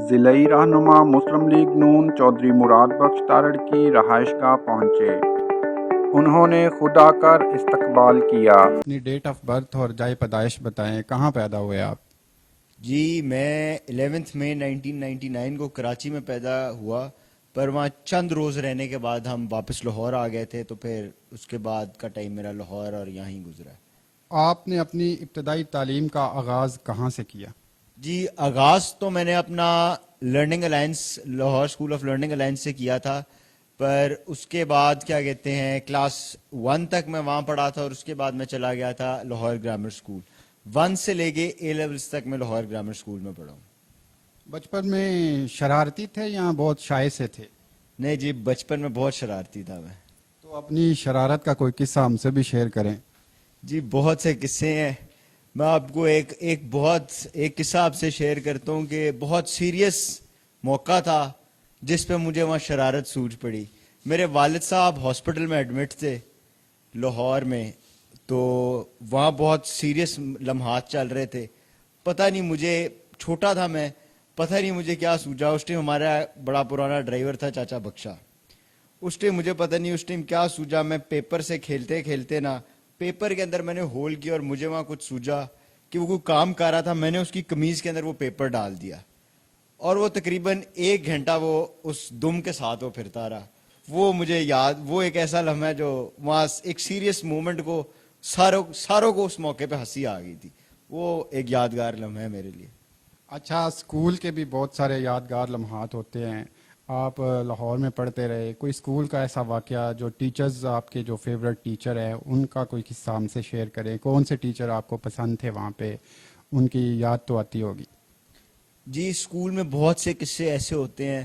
ضلعی رہنما مسلم لیگ نون چودھری مراد بخش تارڑ کی رہائش گاہ پہنچے۔ انہوں نے خدا کر استقبال کیا۔ اپنی ڈیٹ آف برتھ اور جائے پیدائش بتائیں، کہاں پیدا ہوئے آپ؟ جی میں 11 مئی 1999 کو کراچی میں پیدا ہوا، پر وہاں چند روز رہنے کے بعد ہم واپس لاہور آ گئے تھے، تو پھر اس کے بعد کا ٹائم میرا لاہور اور یہاں ہی گزرا ہے۔ آپ نے اپنی ابتدائی تعلیم کا آغاز کہاں سے کیا؟ جی آغاز تو میں نے اپنا learning alliance Lahore school of learning alliance سے کیا تھا، پر اس کے بعد کیا کہتے ہیں کلاس 1 تک میں وہاں پڑھا تھا، اور اس کے بعد میں چلا گیا تھا لاہور گرامر اسکول۔ 1 سے لے کے A لیولز تک میں لاہور گرامر اسکول میں پڑھا ہوں۔ بچپن میں شرارتی تھے یا بہت شائع سے تھے؟ نہیں جی، بچپن میں بہت شرارتی تھا میں۔ تو اپنی شرارت کا کوئی قصہ ہم سے بھی شیئر کریں۔ جی بہت سے قصے ہیں، میں آپ کو ایک قصہ آپ سے شیئر کرتا ہوں کہ بہت سیریس موقع تھا جس پہ مجھے وہاں شرارت سوج پڑی۔ میرے والد صاحب ہاسپٹل میں ایڈمٹ تھے لاہور میں، تو وہاں بہت سیریس لمحات چل رہے تھے۔ پتہ نہیں مجھے، چھوٹا تھا میں، پتہ نہیں مجھے کیا سوجا۔ اس ٹائم ہمارا بڑا پرانا ڈرائیور تھا چاچا بخشا، اس ٹائم مجھے پتہ نہیں اس ٹائم کیا سوجا۔ میں پیپر سے کھیلتے کھیلتے نا پیپر کے اندر میں نے ہول کیا، اور مجھے وہاں کچھ سوجا کہ وہ کوئی کام کر رہا تھا، میں نے اس کی قمیض کے اندر وہ پیپر ڈال دیا، اور وہ تقریباً 1 گھنٹہ وہ اس دم کے ساتھ وہ پھرتا رہا۔ وہ مجھے یاد، وہ ایک ایسا لمحہ ہے جو وہاں ایک سیریس مومنٹ کو ساروں کو اس موقع پہ ہنسی آ گئی تھی۔ وہ ایک یادگار لمحہ ہے میرے لیے۔ اچھا، اسکول کے بھی بہت سارے یادگار لمحات ہوتے ہیں۔ آپ لاہور میں پڑھتے رہے، کوئی اسکول کا ایسا واقعہ جو ٹیچرز آپ کے جو فیوریٹ ٹیچر ہیں ان کا کوئی قصہ ہم سے شیئر کریں؟ کون سے ٹیچر آپ کو پسند تھے وہاں پہ؟ ان کی یاد تو آتی ہوگی۔ جی اسکول میں بہت سے قصے ایسے ہوتے ہیں،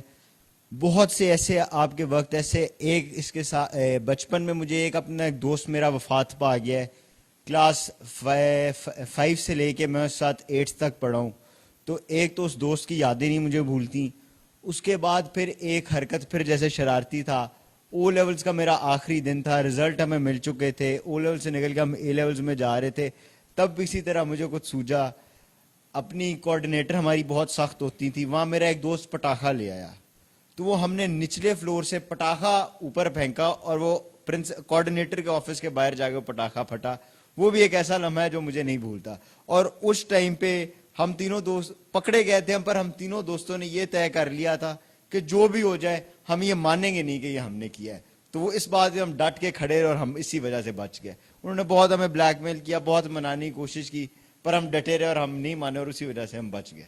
بہت سے ایسے آپ کے وقت ایسے۔ ایک اس کے ساتھ بچپن میں مجھے ایک اپنا ایک دوست میرا وفات پا گیا ہے، کلاس 5 سے لے کے میں اس ساتھ 8 تک پڑھا ہوں، تو ایک تو اس دوست کی یادیں نہیں مجھے بھولتی۔ اس کے بعد پھر ایک حرکت پھر جیسے شرارتی تھا، او لیولز کا میرا آخری دن تھا، رزلٹ ہمیں مل چکے تھے، او لیول سے نکل کے ہم اے لیولز میں جا رہے تھے، تب اسی طرح مجھے کچھ سوجا۔ اپنی کوآرڈینیٹر ہماری بہت سخت ہوتی تھی، وہاں میرا ایک دوست پٹاخہ لے آیا، تو وہ ہم نے نچلے فلور سے پٹاخہ اوپر پھینکا، اور وہ کوآرڈینیٹر کے آفس کے باہر جا کے پٹاخہ پھٹا۔ وہ بھی ایک ایسا لمحہ ہے جو مجھے نہیں بھولتا۔ اور اس ٹائم پہ ہم تینوں دوست پکڑے گئے تھے، پر ہم تینوں دوستوں نے یہ طے کر لیا تھا کہ جو بھی ہو جائے ہم یہ مانیں گے نہیں کہ یہ ہم نے کیا ہے۔ تو وہ اس بات سے ہم ڈٹ کے کھڑے رہے، اور ہم اسی وجہ سے بچ گئے۔ انہوں نے بہت ہمیں بلیک میل کیا، بہت منانے کی کوشش کی، پر ہم ڈٹے رہے اور ہم نہیں مانے، اور اسی وجہ سے ہم بچ گئے۔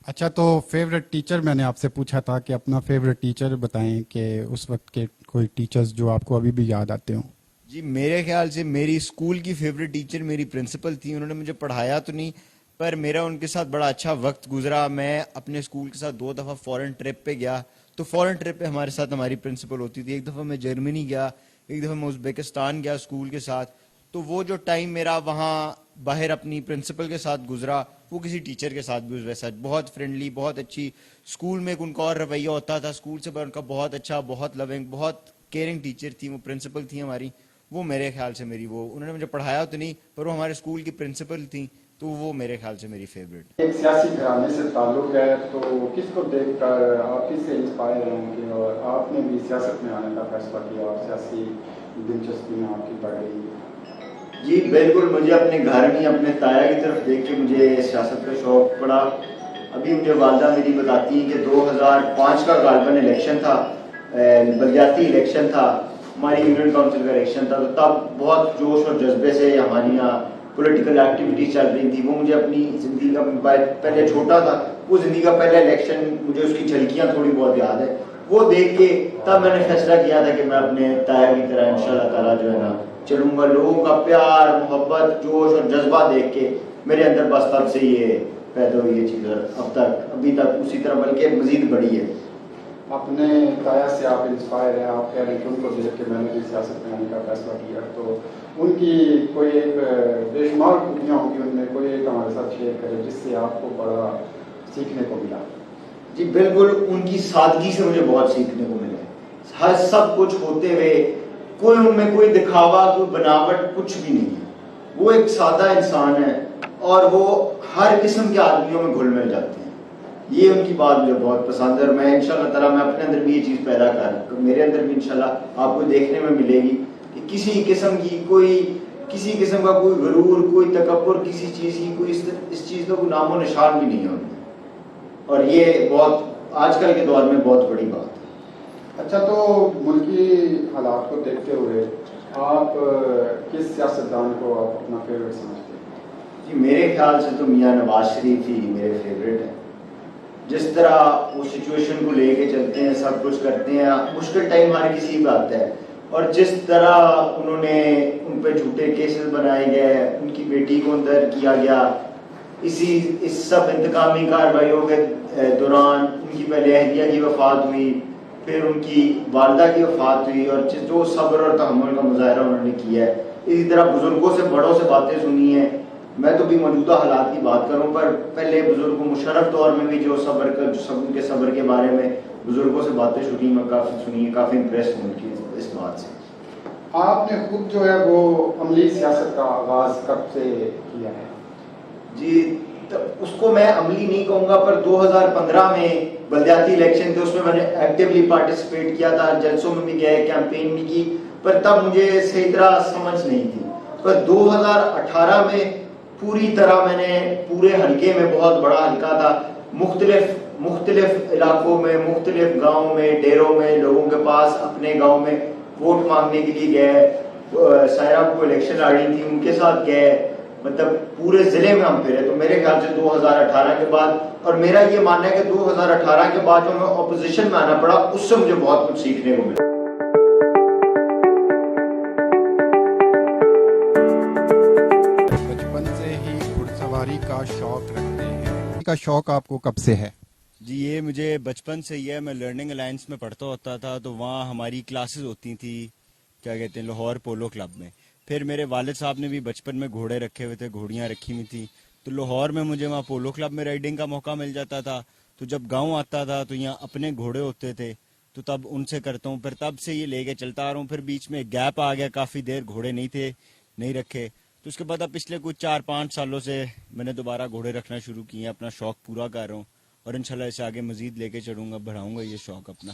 اچھا، تو فیوریٹ ٹیچر میں نے آپ سے پوچھا تھا کہ اپنا فیوریٹ ٹیچر بتائیں کہ اس وقت کے کوئی ٹیچرز جو آپ کو ابھی بھی یاد آتے ہوں۔ جی میرے خیال سے میری اسکول کی فیوریٹ ٹیچر میری پرنسپل تھی۔ انہوں نے مجھے پڑھایا تو نہیں، پر میرا ان کے ساتھ بڑا اچھا وقت گزرا۔ میں اپنے اسکول کے ساتھ 2 دفعہ فورن ٹرپ پہ گیا، تو فورن ٹرپ پہ ہمارے ساتھ ہماری پرنسپل ہوتی تھی۔ ایک دفعہ میں جرمنی گیا، ایک دفعہ میں ازبیکستان گیا اسکول کے ساتھ۔ تو وہ جو ٹائم میرا وہاں باہر اپنی پرنسپل کے ساتھ گزرا، وہ کسی ٹیچر کے ساتھ بھی ویسا بہت فرینڈلی، بہت اچھی۔ اسکول میں ان کا اور رویہ ہوتا تھا، اسکول سے ان کا بہت اچھا، بہت لونگ، بہت کیئرنگ ٹیچر تھی، وہ پرنسپل تھی ہماری۔ وہ میرے خیال سے میری، وہ انہوں نے مجھے پڑھایا تو نہیں، پر وہ ہمارے اسکول کی پرنسپل تھیں، تو وہ میرے خیال سے میری فیوریٹ۔ ایک سیاسی گھرانے سے تعلق ہے، تو کس کو دیکھ کر آپ کس سے انسپائر ہوں گے اور آپ نے بھی سیاست میں آنے کا فیصلہ کیا اور سیاسی دلچسپی میں آپ کی بڑھ گئی؟ جی بالکل، مجھے اپنے گھر میں اپنے تایا کی طرف دیکھ کے مجھے سیاست کا شوق پڑا۔ ابھی مجھے والدہ میری بتاتی ہیں کہ 2005 کا غالباً الیکشن تھا، بلدیاتی الیکشن تھا، ہماری یونین کونسل کا الیکشن تھا، تو تب بہت جوش اور جذبے سے ہماری یہاں پولیٹیکل ایکٹیویٹیز چل رہی تھی۔ وہ مجھے اپنی زندگی کا، پہلے چھوٹا تھا، وہ زندگی کا پہلا الیکشن، مجھے اس کی جھلکیاں تھوڑی بہت یاد ہے۔ وہ دیکھ کے تب میں نے فیصلہ کیا تھا کہ میں اپنے تایا کی طرح انشاءاللہ تعالیٰ جو ہے نا چلوں گا۔ لوگوں کا پیار، محبت، جوش اور جذبہ دیکھ کے میرے اندر بس تب سے یہ پیدا ہوئی یہ چیز، اب تک ابھی تک اسی طرح بلکہ مزید بڑھی ہے۔ اپنے تایا سے آپ انسپائر ہیں، آپ کہہ رہے ہیں کہ ان کو دیکھ کے میں نے بھی سیاست میں آنے کا فیصلہ کیا، تو ان کی کوئی ایک بے شمار خوبیاں ہوں گی، ان میں کوئی ایک ہمارے ساتھ شیئر کرے جس سے آپ کو بڑا سیکھنے کو ملا؟ جی بالکل، ان کی سادگی سے مجھے بہت سیکھنے کو ملا ہے۔ ہر سب کچھ ہوتے ہوئے کوئی ان میں کوئی دکھاوا، کوئی بناوٹ کچھ بھی نہیں ہے۔ وہ ایک سادہ انسان ہے، اور وہ ہر قسم کے آدمیوں میں گھل مل جاتے ہیں۔ یہ ان کی بات مجھے بہت پسند ہے، اور میں انشاءاللہ تعالیٰ میں اپنے اندر بھی یہ چیز پیدا کر، میرے اندر بھی انشاءاللہ آپ کو دیکھنے میں ملے گی کہ کسی قسم کا کوئی غرور، کوئی تکبر کسی چیز کی، کوئی اس چیز کا کوئی نام و نشان بھی نہیں ہوتا، اور یہ بہت آج کل کے دور میں بہت بڑی بات ہے۔ اچھا، تو ملکی حالات کو دیکھتے ہوئے آپ کس سیاستدان کو آپ اپنا فیوریٹ سمجھتے ہیں؟ جی میرے خیال سے تو میاں نواز شریف ہی میرے فیوریٹ ہیں، جس طرح وہ سچویشن کو لے کے چلتے ہیں، سب کچھ کرتے ہیں، مشکل ٹائم ہر کسی پہ آتا ہے، اور جس طرح انہوں نے ان پہ جھوٹے کیسز بنائے گئے، ان کی بیٹی کو اندر کیا گیا، اس سب انتقامی کارروائیوں کے دوران ان کی پہلے اہلیہ کی وفات ہوئی، پھر ان کی والدہ کی وفات ہوئی، اور جو صبر اور تحمل کا مظاہرہ انہوں نے کیا ہے، اسی طرح بزرگوں سے بڑوں سے باتیں سنی ہیں۔ میں تو بھی موجودہ حالات کی بات کروں، پر پہلے بزرگوں مشرف دور میں بھی جو ان کے صبر کے بارے میں بزرگوں سے باتیں سنی، میں کافی سنی، کافی امپریس ہوں ان کی اس بات سے۔ آپ نے خود جو ہے وہ عملی سیاست کا آغاز کب سے کیا ہے؟ جی اس کو میں عملی نہیں کہوں گا، پر 2015 میں بلدیاتی الیکشن تھے، اس میں نے ایکٹیولی پارٹیسپیٹ کیا تھا، جلسوں میں بھی گئے، کیمپین بھی کی، پر تب مجھے صحیح طرح سمجھ نہیں تھی۔ پر 2018 میں پوری طرح میں نے پورے حلقے میں، بہت بڑا حلقہ تھا، مختلف علاقوں میں، مختلف گاؤں میں، ڈیروں میں، لوگوں کے پاس اپنے گاؤں میں ووٹ مانگنے کے لیے گئے، سائرہ کو الیکشن لڑی تھی ان کے ساتھ گئے، مطلب پورے ضلع میں ہم پھرے۔ تو میرے خیال سے 2018 کے بعد، اور میرا یہ ماننا ہے کہ 2018 کے بعد جو ہمیں اپوزیشن میں آنا پڑا، اس سے مجھے بہت کچھ سیکھنے کو ملا۔ بچپن سے ہی گھڑ سواری کا شوق رکھتے ہیں، کا شوق آپ کو کب سے ہے؟ جی یہ مجھے بچپن سے ہی ہے، میں لرننگ الائنس میں پڑھتا ہوتا تھا، تو وہاں ہماری کلاسز ہوتی تھیں، کیا کہتے ہیں، لاہور پولو کلب میں۔ پھر میرے والد صاحب نے بھی بچپن میں گھوڑے رکھے ہوئے تھے، گھوڑیاں رکھی ہوئی تھیں، تو لاہور میں مجھے وہاں پولو کلب میں رائڈنگ کا موقع مل جاتا تھا، تو جب گاؤں آتا تھا تو یہاں اپنے گھوڑے ہوتے تھے، تو تب ان سے کرتا ہوں، پھر تب سے یہ لے کے چلتا آ رہا ہوں۔ پھر بیچ میں گیپ آ گیا، کافی دیر گھوڑے نہیں رکھے، تو اس کے بعد اب پچھلے کچھ 4-5 سالوں سے میں نے دوبارہ گھوڑے رکھنا شروع کیے ہیں، اپنا شوق پورا کر رہا ہوں، اور انشاءاللہ اسے آگے مزید لے کے چڑھوں گا، بڑھاؤں گا یہ شوق اپنا۔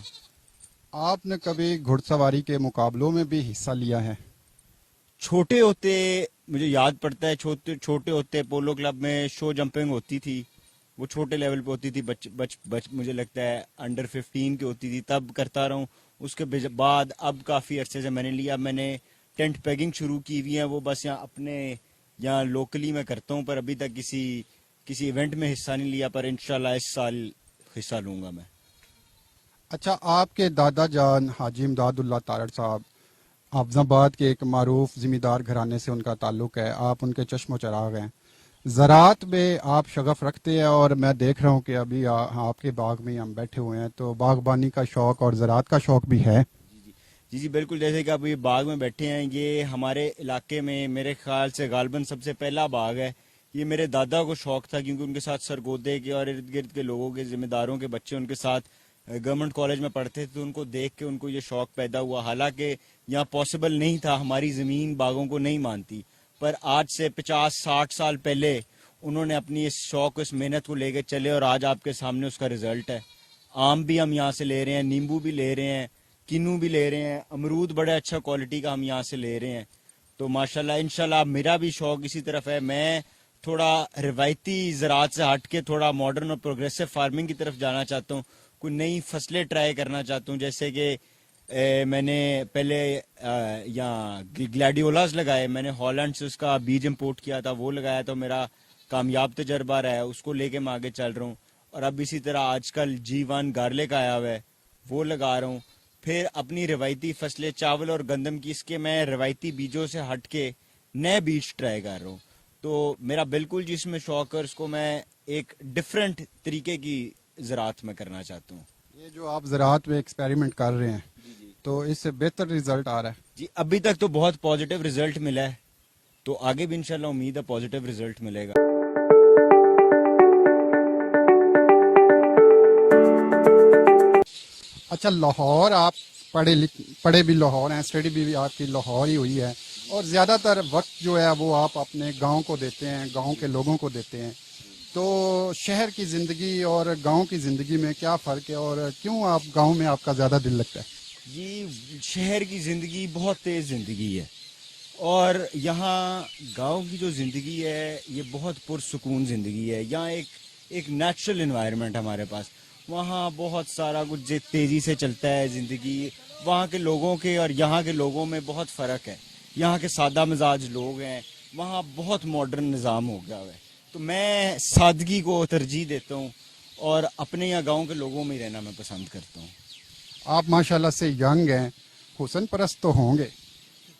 آپ نے کبھی گھڑ سواری کے مقابلوں میں بھی حصہ لیا ہے؟ چھوٹے ہوتے مجھے یاد پڑتا ہے، چھوٹے ہوتے پولو کلب میں شو جمپنگ ہوتی تھی، وہ چھوٹے لیول پہ ہوتی تھی، مجھے لگتا ہے انڈر 15 کی ہوتی تھی، تب کرتا رہا ہوں۔ اس کے بعد اب کافی عرصے سے میں نے لیا، میں نے ٹینٹ پیگنگ شروع کی ہوئی ہے، وہ بس یہاں لوکلی میں کرتا ہوں، پر ابھی تک کسی ایونٹ میں حصہ نہیں لیا، پر انشاءاللہ اس سال حصہ لوں گا میں۔ اچھا، آپ کے دادا جان حاجی امداد اللہ تارڑ صاحب حافظ آباد کے ایک معروف زمیندار گھرانے سے ان کا تعلق ہے، آپ ان کے چشم و چراغ ہیں، زراعت میں آپ شغف رکھتے ہیں، اور میں دیکھ رہا ہوں کہ ابھی آپ کے باغ میں ہم بیٹھے ہوئے ہیں، تو باغبانی کا شوق اور زراعت کا شوق بھی ہے؟ جی بالکل، جیسے کہ آپ یہ باغ میں بیٹھے ہیں، یہ ہمارے علاقے میں میرے خیال سے غالباً سب سے پہلا باغ ہے۔ یہ میرے دادا کو شوق تھا، کیونکہ ان کے ساتھ سرگودے کے اور ارد گرد کے لوگوں کے، ذمہ داروں کے بچے ان کے ساتھ گورنمنٹ کالج میں پڑھتے تھے، تو ان کو دیکھ کے ان کو یہ شوق پیدا ہوا۔ حالانکہ یہاں پاسبل نہیں تھا، ہماری زمین باغوں کو نہیں مانتی، پر آج سے 50-60 سال پہلے انہوں نے اپنی اس شوق، اس محنت کو لے کے چلے، اور آج آپ کے سامنے اس کا رزلٹ ہے۔ آم بھی ہم یہاں سے لے رہے ہیں، نیمبو بھی لے رہے ہیں، کنو بھی لے رہے ہیں، امرود بڑے اچھا کوالٹی کا ہم یہاں سے لے رہے ہیں۔ تو ماشاءاللہ انشاءاللہ میرا بھی شوق اسی طرف ہے، میں تھوڑا روایتی زراعت سے ہٹ کے تھوڑا ماڈرن اور پروگریسو فارمنگ کی طرف جانا چاہتا ہوں، کوئی نئی فصلیں ٹرائی کرنا چاہتا ہوں، جیسے کہ میں نے پہلے یہاں گلیڈیولاز لگائے، میں نے ہالینڈ سے اس کا بیج امپورٹ کیا تھا، وہ لگایا تو میرا کامیاب تجربہ رہا ہے، اس کو لے کے میں آگے چل رہا ہوں۔ اور اب اسی طرح آج کل G1 گارلک آیا ہوا ہے، وہ لگا رہا ہوں۔ پھر اپنی روایتی فصلیں چاول اور گندم کی، اس کے میں روایتی بیجوں سے ہٹ کے نئے بیج ٹرائی کر رہا ہوں، تو میرا بالکل جس میں شوق ہے اس کو میں ایک ڈیفرنٹ طریقے کی زراعت میں کرنا چاہتا ہوں۔ یہ جو آپ زراعت میں ایکسپیریمنٹ کر رہے ہیں تو اس سے بہتر رزلٹ آ رہا ہے؟ جی ابھی تک تو بہت پازیٹیو رزلٹ ملا ہے، تو آگے بھی انشاءاللہ امید ہے پازیٹیو رزلٹ ملے گا۔ اچھا، لاہور آپ پڑھے بھی لاہور ہیں، اسٹڈی بھی آپ کی لاہور ہی ہوئی ہے، اور زیادہ تر وقت جو ہے وہ آپ اپنے گاؤں کو دیتے ہیں، گاؤں کے لوگوں کو دیتے ہیں، تو شہر کی زندگی اور گاؤں کی زندگی میں کیا فرق ہے اور کیوں آپ گاؤں میں آپ کا زیادہ دل لگتا ہے؟ جی شہر کی زندگی بہت تیز زندگی ہے، اور یہاں گاؤں کی جو زندگی ہے یہ بہت پرسکون زندگی ہے. یہاں ایک نیچرل انوائرمنٹ ہمارے پاس، وہاں بہت سارا کچھ تیزی سے چلتا ہے زندگی. وہاں کے لوگوں کے اور یہاں کے لوگوں میں بہت فرق ہے. یہاں کے سادہ مزاج لوگ ہیں، وہاں بہت ماڈرن نظام ہو گیا ہے. تو میں سادگی کو ترجیح دیتا ہوں اور اپنے یہاں گاؤں کے لوگوں میں ہی رہنا میں پسند کرتا ہوں. آپ ماشاءاللہ سے ینگ ہیں، حسن پرست تو ہوں گے؟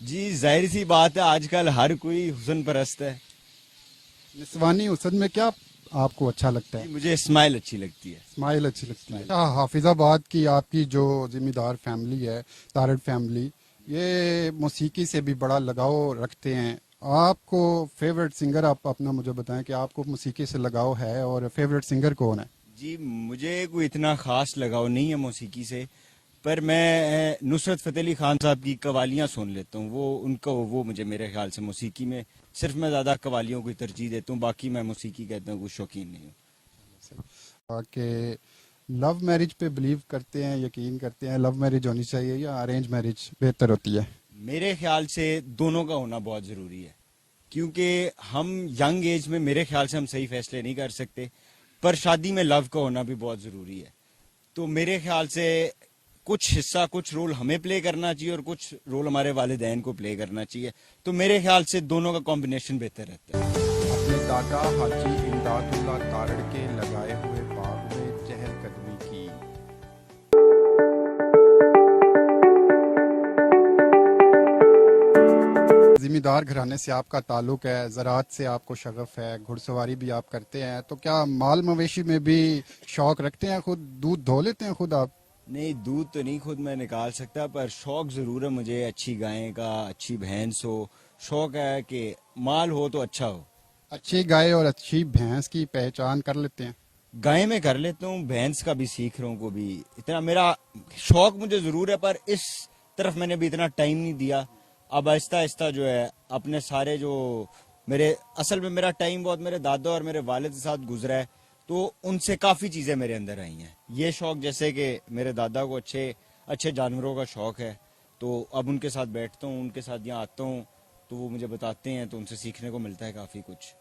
جی ظاہر سی بات ہے، آج کل ہر کوئی حسن پرست ہے. نسوانی حسن میں کیا آپ کو اچھا لگتا ہے؟ جی مجھے اسمائل اچھی لگتی ہے. اسمائل اچھی لگتی ہے. حافظ آباد کی آپ کی جو ذمہ دار فیملی ہے، تارڑ فیملی، یہ موسیقی سے بھی بڑا لگاؤ رکھتے ہیں. آپ کو فیوریٹ سنگر آپ اپنا مجھے بتائیں کہ آپ کو موسیقی سے لگاؤ ہے اور فیوریٹ سنگر کون ہے؟ جی مجھے کوئی اتنا خاص لگاؤ نہیں ہے موسیقی سے، پر میں نصرت فتح علی خان صاحب کی قوالیاں سن لیتا ہوں. وہ مجھے میرے خیال سے موسیقی میں صرف میں زیادہ قوالیوں کو ترجیح دیتا ہوں، باقی میں موسیقی کہتا ہوں کوئی شوقین نہیں ہوں. کہ لو میرج پہ بلیو کرتے ہیں، یقین کرتے ہیں لو میرج ہونی چاہیے یا ارینج میرج بہتر ہوتی ہے؟ میرے خیال سے دونوں کا ہونا بہت ضروری ہے، کیونکہ ہم ینگ ایج میں میرے خیال سے ہم صحیح فیصلے نہیں کر سکتے، پر شادی میں لو کا ہونا بھی بہت ضروری ہے. تو میرے خیال سے کچھ حصہ، کچھ رول ہمیں پلے کرنا چاہیے اور کچھ رول ہمارے والدین کو پلے کرنا چاہیے. تو میرے خیال سے دونوں کا کمبینیشن بہتر رہتا ہے. اپنے دادا حاجی امداد اللہ تارڑ کے لگائے ہوئے باغ میں چہل قدمی کی. ذمہ دار گھرانے سے آپ کا تعلق ہے، زراعت سے آپ کو شغف ہے، گھڑ سواری بھی آپ کرتے ہیں، تو کیا مال مویشی میں بھی شوق رکھتے ہیں؟ خود دودھ دھو لیتے ہیں خود آپ؟ نہیں، دودھ تو نہیں خود میں نکال سکتا، پر شوق ضرور ہے مجھے اچھی گائے کا، اچھی بھینس ہو. شوق ہے کہ مال ہو تو اچھا ہو. اچھی گائے اور اچھی بھینس کی پہچان کر لیتے ہیں؟ گائے میں کر لیتا ہوں، بھینس کا بھی سیکھ رہا ہوں کو بھی. اتنا میرا شوق مجھے ضرور ہے، پر اس طرف میں نے بھی اتنا ٹائم نہیں دیا. اب آہستہ آہستہ جو ہے اپنے سارے جو اصل میں میرا ٹائم بہت میرے دادا اور میرے والد کے ساتھ گزرا ہے، تو ان سے کافی چیزیں میرے اندر آئی ہیں. یہ شوق جیسے کہ میرے دادا کو اچھے جانوروں کا شوق ہے، تو اب ان کے ساتھ بیٹھتا ہوں، ان کے ساتھ یہاں آتا ہوں، تو وہ مجھے بتاتے ہیں، تو ان سے سیکھنے کو ملتا ہے کافی کچھ.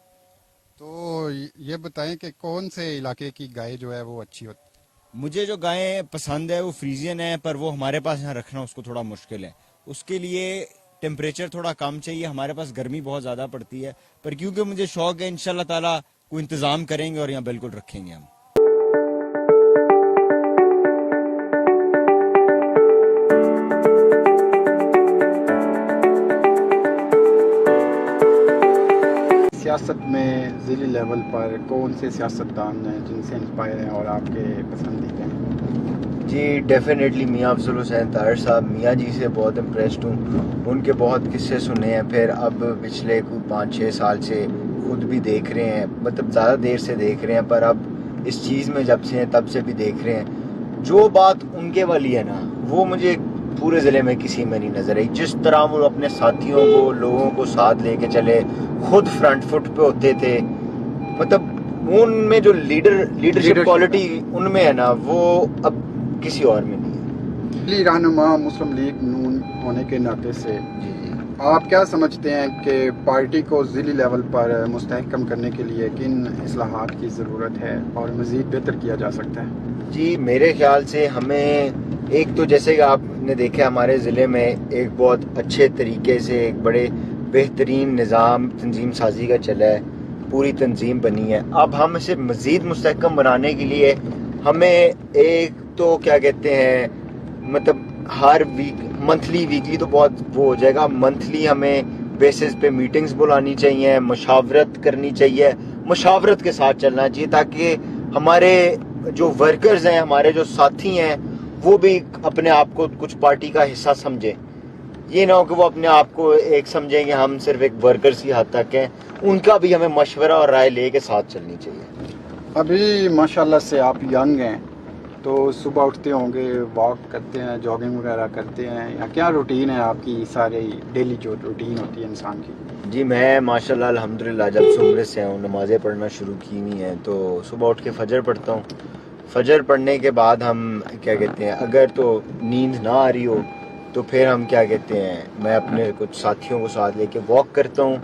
تو یہ بتائیں کہ کون سے علاقے کی گائے جو ہے وہ اچھی ہوتی؟ مجھے جو گائیں پسند ہے وہ فریزین ہے، پر وہ ہمارے پاس یہاں رکھنا اس کو تھوڑا مشکل ہے. اس کے لیے ٹیمپریچر تھوڑا کم چاہیے، ہمارے پاس گرمی بہت زیادہ پڑتی ہے. پر کیونکہ مجھے شوق ہے، انشاءاللہ تعالیٰ کوئی انتظام کریں گے اور یہاں بالکل رکھیں گے ہم. سیاست میں ضلعی لیول پر کون سے سیاستدان ہیں جن سے انسپائر ہیں اور آپ کے پسندیدہ ہیں؟ جی ڈیفینیٹلی میاں افضل حسین طاہر صاحب، میاں جی سے بہت امپریسڈ ہوں. ان کے بہت قصے سنے ہیں، پھر اب پچھلے 5-6 سال سے خود بھی دیکھ رہے ہیں، مطلب زیادہ دیر سے دیکھ رہے ہیں، پر اب اس چیز میں جب سے ہیں تب سے بھی دیکھ رہے ہیں. جو بات ان کے والی ہے نا، وہ مجھے پورے ضلع میں کسی میں نہیں نظر آئی. جس طرح وہ اپنے ساتھیوں کو، لوگوں کو ساتھ لے کے چلے، خود فرنٹ فٹ پہ ہوتے تھے، مطلب ان میں جو لیڈرشپ کوالٹی ان میں ہے نا، وہ اب کسی اور میں نہیں ہے. ضلعی رہنما مسلم لیگ نون ہونے کے ناطے سے جی آپ کیا سمجھتے ہیں کہ پارٹی کو ضلعی لیول پر مستحکم کرنے کے لیے کن اصلاحات کی ضرورت ہے اور مزید بہتر کیا جا سکتا ہے؟ جی میرے خیال سے ہمیں ایک تو جیسے کہ آپ نے دیکھا ہمارے ضلع میں ایک بہت اچھے طریقے سے ایک بڑے بہترین نظام تنظیم سازی کا چلا ہے، پوری تنظیم بنی ہے. اب ہم اسے مزید مستحکم بنانے کے لیے ہمیں ایک تو کیا کہتے ہیں، مطلب ہر منتھلی ویکلی تو بہت وہ ہو جائے گا، منتھلی ہمیں بیسس پہ میٹنگز بلانی چاہیے، مشاورت کرنی چاہیے، مشاورت کے ساتھ چلنا چاہیے، تاکہ ہمارے جو ورکرز ہیں، ہمارے جو ساتھی ہیں، وہ بھی اپنے آپ کو کچھ پارٹی کا حصہ سمجھیں. یہ نہ ہو کہ وہ اپنے آپ کو ایک سمجھیں کہ ہم صرف ایک ورکرز کی حد تک ہیں. ان کا بھی ہمیں مشورہ اور رائے لے کے ساتھ چلنی چاہیے. ابھی ماشاءاللہ سے آپ ینگ ہیں، تو صبح اٹھتے ہوں گے، واک کرتے ہیں، جاگنگ وغیرہ کرتے ہیں، یا کیا روٹین ہے آپ کی ساری ڈیلی جو روٹین ہوتی ہے انسان کی؟ جی میں ماشاءاللہ الحمدللہ جب سے عمرے سے ہوں نمازیں پڑھنا شروع کی ہوئی ہیں. تو صبح اٹھ کے فجر پڑھتا ہوں. فجر پڑھنے کے بعد ہم کیا کہتے ہیں اگر تو نیند نہ آ رہی ہو تو پھر ہم کیا کہتے ہیں میں اپنے کچھ ساتھیوں کو ساتھ لے کے واک کرتا ہوں.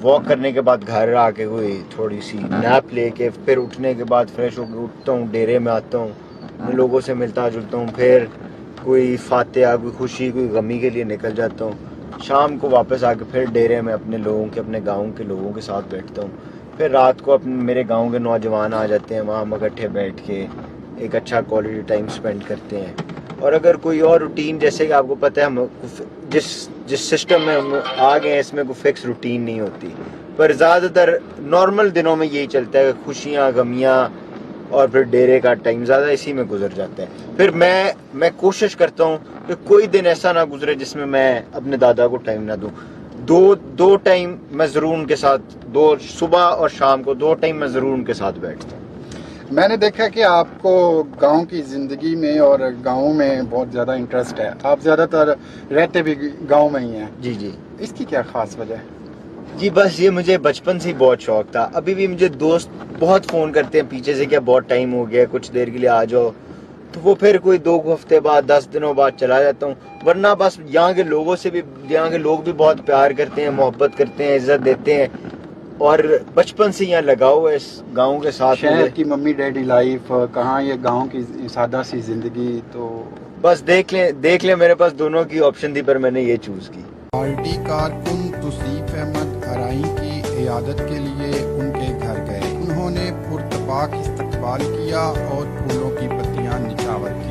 واک کرنے کے بعد گھر آ کے کوئی تھوڑی سی نیپ لے کے پھر اٹھنے کے بعد فریش ہو کے اٹھتا ہوں, ڈیرے میں آتا ہوں, لوگوں سے ملتا جلتا ہوں, پھر کوئی فاتحہ کوئی خوشی کوئی غمی کے لیے نکل جاتا ہوں. شام کو واپس آ کے پھر ڈیرے میں اپنے لوگوں کے اپنے گاؤں کے لوگوں کے ساتھ بیٹھتا ہوں. پھر رات کو اپنے میرے گاؤں کے نوجوان آ جاتے ہیں, وہاں ہم اکٹھے بیٹھ کے ایک اچھا کوالٹی ٹائم سپینڈ کرتے ہیں. اور اگر کوئی اور روٹین جیسے کہ آپ کو پتہ ہے ہم جس سسٹم میں ہم آ گئے ہیں اس میں کوئی فکس روٹین نہیں ہوتی, پر زیادہ تر نارمل دنوں میں یہی چلتا ہے کہ خوشیاں غمیاں اور پھر ڈیرے کا ٹائم زیادہ اسی میں گزر جاتا ہے. پھر میں کوشش کرتا ہوں کہ کوئی دن ایسا نہ گزرے جس میں میں اپنے دادا کو ٹائم نہ دوں. دو ٹائم میں ضرور ان کے ساتھ, دو صبح اور شام کو 2 ٹائم میں ضرور ان کے ساتھ بیٹھتا ہوں. میں نے دیکھا کہ آپ کو گاؤں کی زندگی میں اور گاؤں میں بہت زیادہ انٹرسٹ ہے. آپ زیادہ تر رہتے بھی گاؤں میں ہی ہیں. جی جی اس کی کیا خاص وجہ ہے؟ جی بس یہ مجھے بچپن سے ہی بہت شوق تھا. ابھی بھی مجھے دوست بہت فون کرتے ہیں پیچھے سے کہ بہت ٹائم ہو گیا کچھ دیر کے لیے آ جاؤ, تو وہ پھر کوئی 2 ہفتے بعد 10 دنوں بعد چلا جاتا ہوں. ورنہ بس یہاں کے لوگوں سے بھی, یہاں کے لوگ بھی بہت پیار کرتے ہیں, محبت کرتے ہیں, عزت دیتے ہیں, اور بچپن سے یہاں لگاؤ ہے اس گاؤں کے ساتھ. شہر کی ممی ڈیڈی لائف کہاں, یہ گاؤں کی سادہ سی زندگی, تو بس دیکھ لیں میرے پاس دونوں کی آپشن تھی پر میں نے یہ چوز کی. پارٹی کارکن توصیف احمد ارائی کی عیادت کے لیے ان کے گھر گئے. انہوں نے پرتپاک استقبال کیا اور پھولوں کی پتیاں نچھاور کی.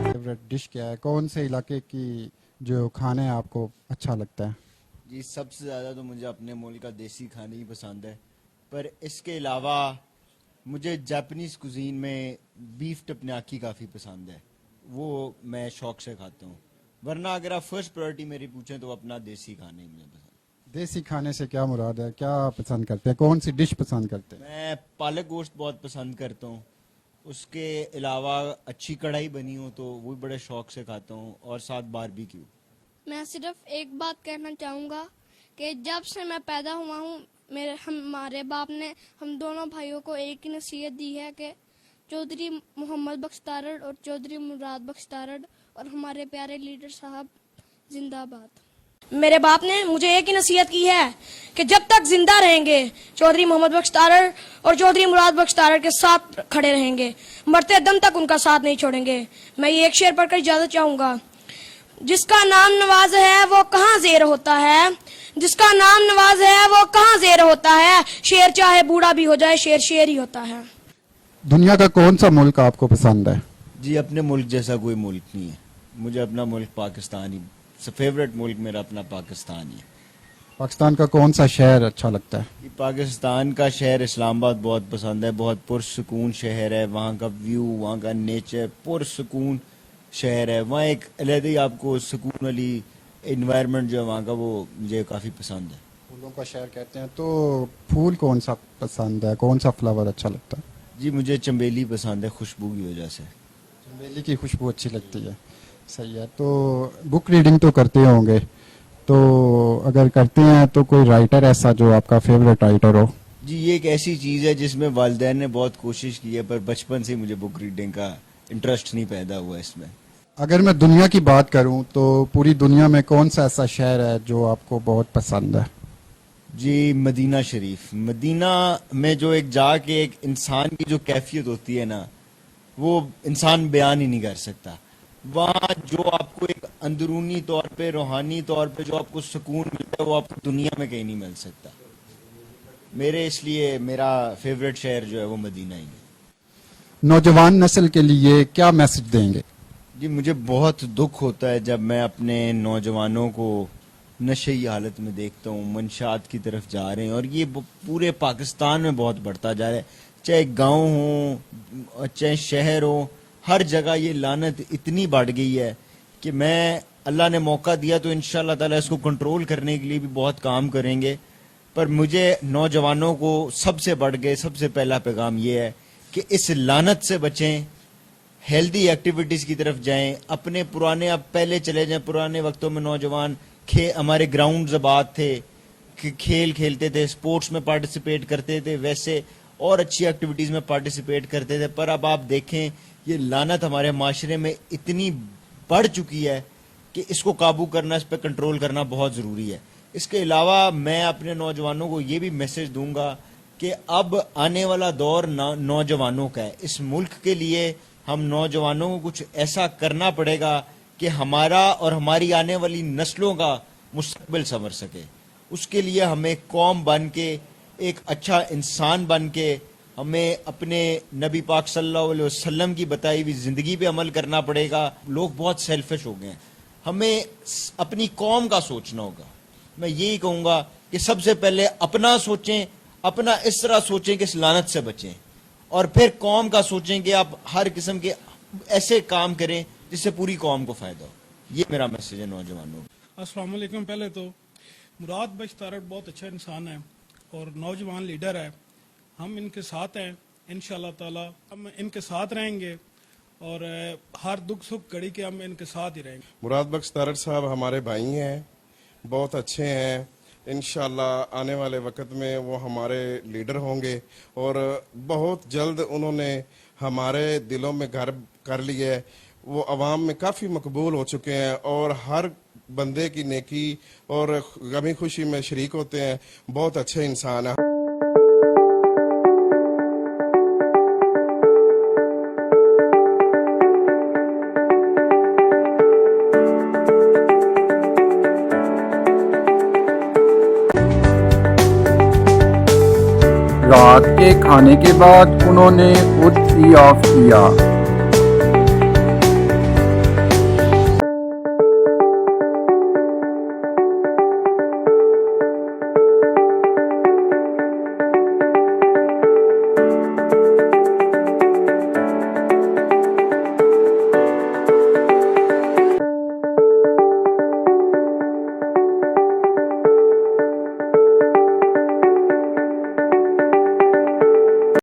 فیوریٹ ڈش کیا ہے؟ کون سے علاقے کی جو کھانے آپ کو اچھا لگتا ہے؟ جی سب سے زیادہ تو مجھے اپنے ملک کا دیسی کھانا ہی پسند ہے, پر اس کے علاوہ مجھے جاپنیز کوزین میں بیف ٹپنیاکی کافی پسند ہے, وہ میں شوق سے کھاتا ہوں. ورنہ اگر آپ فرسٹ پرائرٹی میری پوچھیں تو اپنا دیسی کھانا ہی مجھے پسند ہے. دیسی کھانے سے کیا مراد ہے؟ کیا پسند کرتے ہیں؟ کون سی ڈش پسند کرتے ہیں؟ میں پالک گوشت بہت پسند کرتا ہوں. اس کے علاوہ اچھی کڑھائی بنی ہو تو وہ بھی بڑے شوق سے کھاتا ہوں, اور ساتھ باربیکیو. میں صرف ایک بات کہنا چاہوں گا کہ جب سے میں پیدا ہوا ہوں ہمارے باپ نے ہم دونوں بھائیوں کو ایک ہی نصیحت دی ہے کہ چودھری محمد بخش تارڑ اور چودھری مراد بخش تارڑ اور ہمارے پیارے لیڈر صاحب زندہ باد. میرے باپ نے مجھے ایک ہی نصیحت کی ہے کہ جب تک زندہ رہیں گے چودھری محمد بخش تارڑ اور چودھری مراد بخش تارڑ کے ساتھ کھڑے رہیں گے, مرتے دم تک ان کا ساتھ نہیں چھوڑیں گے. میں یہ ایک شعر پڑھ کر اجازت چاہوں گا. جس کا نام نواز ہے وہ کہاں زیر ہوتا ہے, جس کا نام نواز ہے وہ کہاں زیر ہوتا ہے, شیر چاہے بوڑھا بھی ہو جائے شیر شیر ہی ہوتا ہے. دنیا کا کون سا ملک آپ کو پسند ہے؟ جی اپنے ملک جیسا کوئی ملک نہیں ہے. مجھے اپنا ملک پاکستان ہی, فیوریٹ ملک میرا اپنا پاکستان ہی ہے. پاکستان کا کون سا شہر اچھا لگتا ہے؟ پاکستان کا شہر اسلام آباد بہت پسند ہے. بہت پرسکون شہر ہے, وہاں کا ویو, وہاں کا نیچر, پرسکون شہر ہے. وہاں ایک علیحدہ ہی آپ کو سکون والی انوائرمنٹ جو ہے وہاں کا, وہ مجھے کافی پسند ہے. پھولوں کا شہر کہتے ہیں, تو پھول کون سا پسند ہے؟ کون سا فلاور اچھا لگتا ہے؟ جی مجھے چنبیلی پسند ہے, خوشبو کی وجہ سے. چنبیلی کی خوشبو اچھی لگتی ہے. صحیح ہے. تو بک ریڈنگ تو کرتے ہوں گے, تو اگر کرتے ہیں تو کوئی رائٹر ایسا جو آپ کا فیوریٹ رائٹر ہو؟ جی یہ ایک ایسی چیز ہے جس میں والدین نے بہت کوشش کی ہے, پر بچپن سے مجھے بک ریڈنگ کا انٹرسٹ نہیں پیدا ہوا اس میں. اگر میں دنیا کی بات کروں تو پوری دنیا میں کون سا ایسا شہر ہے جو آپ کو بہت پسند ہے؟ جی مدینہ شریف. مدینہ میں جو ایک جا کے ایک انسان کی جو کیفیت ہوتی ہے نا, وہ انسان بیان ہی نہیں کر سکتا. وہاں جو آپ کو ایک اندرونی طور پہ, روحانی طور پہ جو آپ کو سکون ملتا ہے, وہ آپ کو دنیا میں کہیں نہیں مل سکتا. میرے اس لیے میرا فیوریٹ شہر جو ہے وہ مدینہ ہی ہے. نوجوان نسل کے لیے کیا میسج دیں گے؟ جی مجھے بہت دکھ ہوتا ہے جب میں اپنے نوجوانوں کو نشئی حالت میں دیکھتا ہوں, منشیات کی طرف جا رہے ہیں, اور یہ پورے پاکستان میں بہت بڑھتا جا رہا ہے. چاہے گاؤں ہوں چاہے شہر ہو, ہر جگہ یہ لعنت اتنی بڑھ گئی ہے کہ میں, اللہ نے موقع دیا تو انشاءاللہ تعالی اس کو کنٹرول کرنے کے لیے بھی بہت کام کریں گے. پر مجھے نوجوانوں کو سب سے بڑھ کے سب سے پہلا پیغام یہ ہے کہ اس لعنت سے بچیں, ہیلدی ایکٹیویٹیز کی طرف جائیں. اپنے پرانے, اب پہلے چلے جائیں, پرانے وقتوں میں نوجوان ہمارے گراؤنڈز آباد تھے, کھیل کھیلتے تھے, سپورٹس میں پارٹیسپیٹ کرتے تھے, ویسے اور اچھی ایکٹیویٹیز میں پارٹیسپیٹ کرتے تھے. پر اب آپ دیکھیں یہ لعنت ہمارے معاشرے میں اتنی بڑھ چکی ہے کہ اس کو قابو کرنا, اس پہ کنٹرول کرنا بہت ضروری ہے. اس کے علاوہ میں اپنے نوجوانوں کو یہ بھی میسج دوں گا کہ اب آنے والا دور نوجوانوں کا ہے. اس ملک کے لیے ہم نوجوانوں کو کچھ ایسا کرنا پڑے گا کہ ہمارا اور ہماری آنے والی نسلوں کا مستقبل سنور سکے. اس کے لیے ہمیں قوم بن کے, ایک اچھا انسان بن کے, ہمیں اپنے نبی پاک صلی اللہ علیہ وسلم کی بتائی ہوئی زندگی پہ عمل کرنا پڑے گا. لوگ بہت سیلفش ہو گئے ہیں, ہمیں اپنی قوم کا سوچنا ہوگا. میں یہی کہوں گا کہ سب سے پہلے اپنا سوچیں, اپنا اس طرح سوچیں کہ اس لعنت سے بچیں, اور پھر قوم کا سوچیں کہ آپ ہر قسم کے ایسے کام کریں جس سے پوری قوم کو فائدہ ہو. یہ میرا میسج ہے نوجوانوں کو. السلام علیکم. پہلے تو مراد بخش تارڑ بہت اچھا انسان ہے اور نوجوان لیڈر ہے. ہم ان کے ساتھ ہیں, انشاءاللہ تعالی ہم ان کے ساتھ رہیں گے اور ہر دکھ سکھ گھڑی کے ہم ان کے ساتھ ہی رہیں گے. مراد بخش تارڑ صاحب ہمارے بھائی ہیں, بہت اچھے ہیں. انشاءاللہ آنے والے وقت میں وہ ہمارے لیڈر ہوں گے اور بہت جلد انہوں نے ہمارے دلوں میں گھر کر لیا ہے. وہ عوام میں کافی مقبول ہو چکے ہیں اور ہر بندے کی نیکی اور غمی خوشی میں شریک ہوتے ہیں. بہت اچھے انسان ہیں. رات کے کھانے کے بعد انہوں نے خود ہی آف کیا.